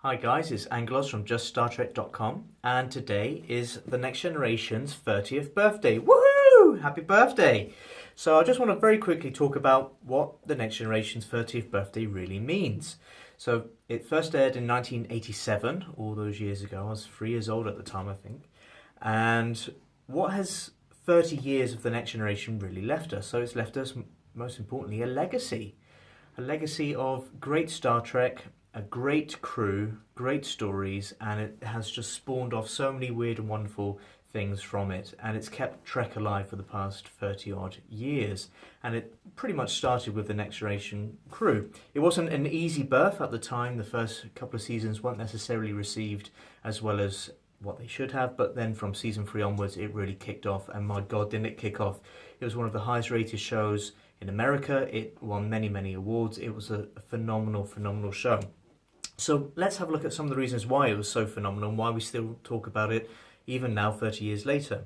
Hi guys, it's Anglos from JustStarTrek.com, and today is the Next Generation's 30th birthday. Woohoo! Happy birthday! So I just want to very quickly talk about what the Next Generation's 30th birthday really means. So it first aired in 1987, all those years ago. I was 3 years old at the time, I think. And what has 30 years of the Next Generation really left us? So it's left us, most importantly, a legacy. A legacy of great Star Trek, a great crew, great stories, and it has just spawned off so many weird and wonderful things from it. And it's kept Trek alive for the past 30 odd years. And it pretty much started with the Next Generation crew. It wasn't an easy birth at the time. The first couple of seasons weren't necessarily received as well as what they should have, but then from season 3 onwards it really kicked off, and my god, didn't it kick off. It was one of the highest rated shows in America. It won many awards. It was a phenomenal show. So let's have a look at some of the reasons why it was so phenomenal and why we still talk about it even now 30 years later.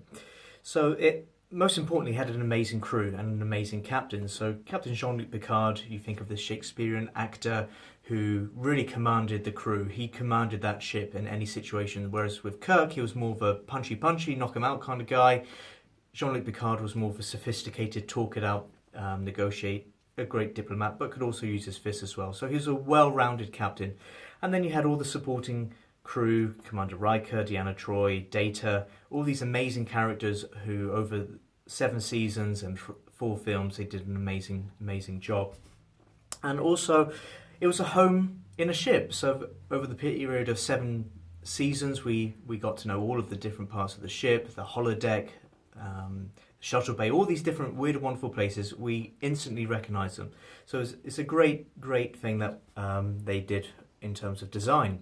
So it most importantly had an amazing crew and an amazing captain. So Captain Jean-Luc Picard, you think of this Shakespearean actor who really commanded the crew. He commanded that ship in any situation, whereas with Kirk he was more of a punchy, knock him out kind of guy. Jean-Luc Picard was more of a sophisticated, talk it out, negotiate, a great diplomat, but could also use his fists as well. So he was a well-rounded captain. And then you had all the supporting crew, Commander Riker, Deanna Troi, Data, all these amazing characters who over 7 seasons and 4 films, they did an amazing job. And also, it was a home in a ship. So over the period of 7 seasons, we got to know all of the different parts of the ship, the holodeck, shuttle bay, all these different weird and wonderful places. We instantly recognise them. So it's a great thing that they did in terms of design.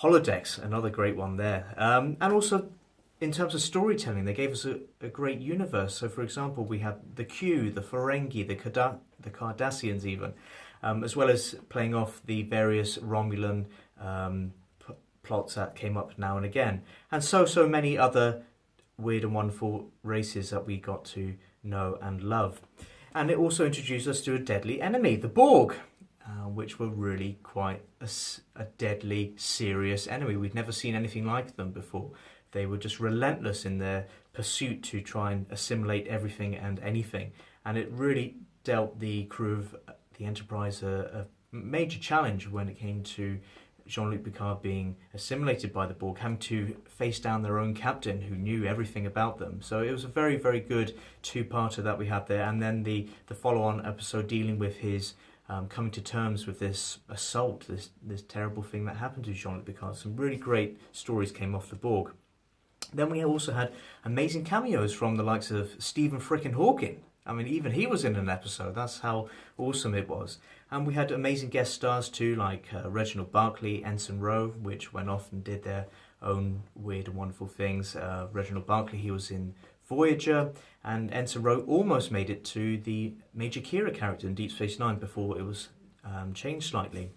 Holodecks, another great one there. And also in terms of storytelling, they gave us a great universe. So for example, we had the Q, the Ferengi, the Cardassians even, as well as playing off the various Romulan plots that came up now and again. And so many other weird and wonderful races that we got to know and love. And it also introduced us to a deadly enemy, the Borg, which were really quite a deadly, serious enemy. We'd never seen anything like them before. They were just relentless in their pursuit to try and assimilate everything and anything. And it really dealt the crew of the Enterprise a major challenge when it came to Jean-Luc Picard being assimilated by the Borg, having to face down their own captain who knew everything about them. So it was a very good 2-parter that we had there. And then the follow-on episode dealing with his coming to terms with this assault, this terrible thing that happened to Jean-Luc Picard. Some really great stories came off the Borg. Then we also had amazing cameos from the likes of Stephen frickin' Hawking. I mean, even he was in an episode. That's how awesome it was. And we had amazing guest stars too, like Reginald Barclay, Ensign Ro, which went off and did their own weird and wonderful things. Reginald Barclay, he was in Voyager, and Ensign Ro almost made it to the Major Kira character in Deep Space Nine before it was changed slightly.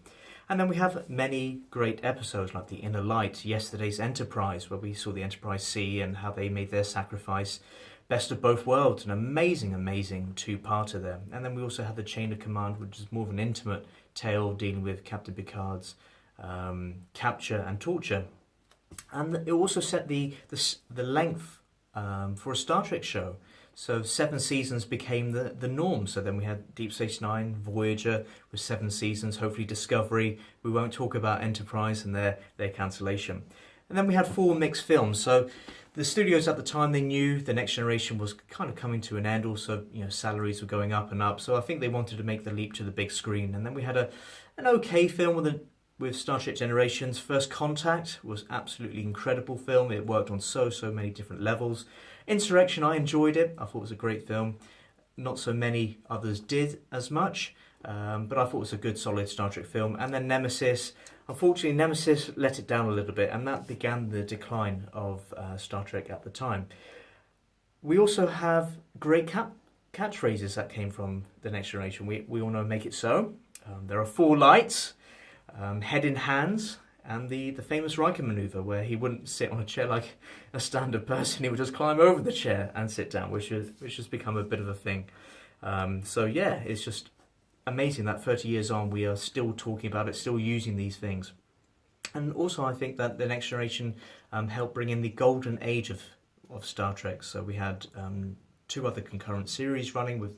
And then we have many great episodes like The Inner Light, Yesterday's Enterprise, where we saw the Enterprise C and how they made their sacrifice. Best of Both Worlds, an amazing 2-parter there. And then we also had the Chain of Command, which is more of an intimate tale dealing with Captain Picard's capture and torture. And it also set the length for a Star Trek show. So 7 seasons became the norm. So then we had Deep Space Nine, Voyager with 7 seasons, hopefully Discovery. We won't talk about Enterprise and their cancellation. And then we had 4 mixed films. So the studios at the time, they knew the Next Generation was kind of coming to an end. Also, salaries were going up and up. So I think they wanted to make the leap to the big screen. And then we had an okay film with Star Trek Generations. First Contact was absolutely incredible film. It worked on so many different levels. Insurrection, I enjoyed it. I thought it was a great film. Not so many others did as much. But I thought it was a good, solid Star Trek film. And then Nemesis. Unfortunately, Nemesis let it down a little bit, and that began the decline of Star Trek at the time. We also have great catchphrases that came from the Next Generation. We all know "Make It So." There are 4 lights, head in hands, and the famous Riker maneuver, where he wouldn't sit on a chair like a standard person. He would just climb over the chair and sit down, which has become a bit of a thing. So yeah, it's just amazing that 30 years on we are still talking about it, still using these things. And also, I think that the Next Generation helped bring in the golden age of Star Trek. So we had two other concurrent series running with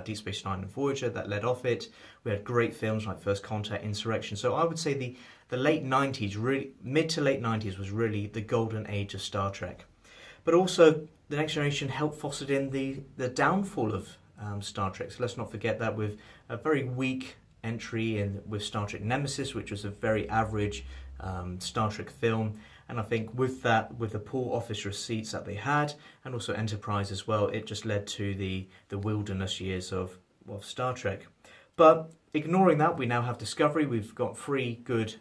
Deep Space Nine and Voyager that led off it. We had great films like First Contact, Insurrection. So I would say the late 90s, really mid to late 90s, was really the golden age of Star Trek. But also, the Next Generation helped foster in the downfall of Star Trek. So let's not forget that, with a very weak entry in with Star Trek Nemesis, which was a very average Star Trek film. And I think with that, with the poor office receipts that they had, and also Enterprise as well, it just led to the wilderness years of Star Trek. But ignoring that, we now have Discovery. We've got 3 good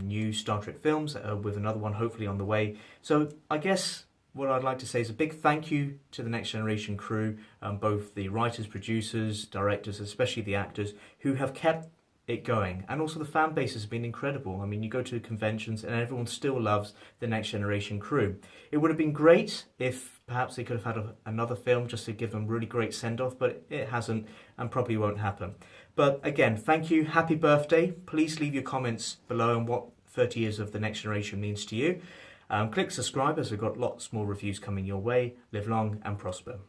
new Star Trek films, with another one hopefully on the way. So I guess what I'd like to say is a big thank you to the Next Generation crew, both the writers, producers, directors, especially the actors, who have kept it going. And also the fan base has been incredible. I mean, you go to conventions and everyone still loves the Next Generation crew. It would have been great if perhaps they could have had another film just to give them really great send-off, but it hasn't and probably won't happen. But again, thank you. Happy birthday. Please leave your comments below on what 30 years of the Next Generation means to you. Click subscribe, as we've got lots more reviews coming your way. Live long and prosper.